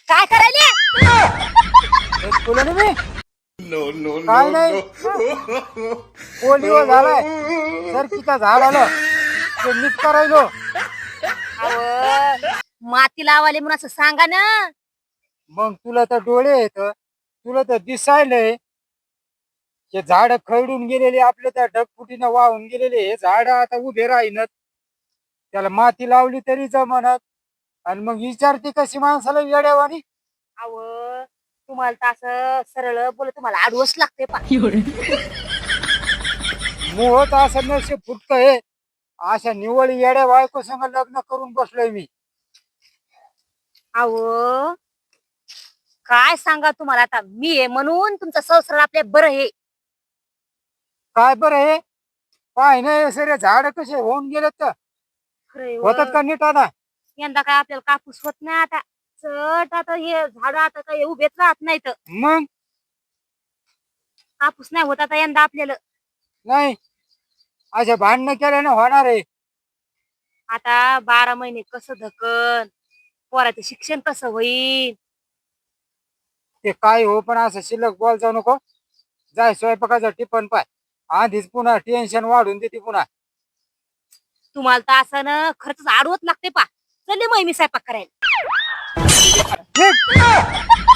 काय करायले? तुला नाही मी काय नाही पोलिओ झालाय सरकीचा झाड आलं ते नीट करायलो. अहो माती लावाले म्हणून असं सांगा ना. मग तुला तर डोळे येत तुला तर दिसायलंय हे झाड खरडून गेलेले आपले त्या ढगफुटीनं वाहून गेलेले हे झाड आता उभे राहीनत त्याला माती लावली तरी जमनत आणि मग विचारते कशी माणसाला येड्यावानी. अहो तुम्हाला तर असं सरळ बोल तुम्हाला आडवस लागते पा. मोहत असं नशीब फुटक हे अशा निवळ येड्या बायको संग लग्न करून बसलोय मी. अहो काय सांगा तुम्हाला आता मी आहे म्हणून तुमचं संसार आपले बरं हे. काय बरं हे पाय नाही सरे झाड कसे होऊन गेलेत तर खरंय होतात व. का नीट आता. यंदा काय आपल्याला कापूस होत नाही आता. चट आता हे झाड आता काय उभेच राहत नाही तर मग कापूस नाही होत आता यंदा आपल्याला. नाही अशा भांडणं केल्याने होणार आहे. आता 12 महिने कसं धकन पोराचं शिक्षण कसं होईल. ते काय हो पण असं शिल्लक बोल जाऊ नको जाय स्वयंपाकाचं टिपण पाय आधीच पुन्हा टेन्शन वाढून देते पुन्हा. तुम्हाला तर असं ना खर्च आडवत लागते पा. चले मग मी स्वयंपाक करायला. निघ.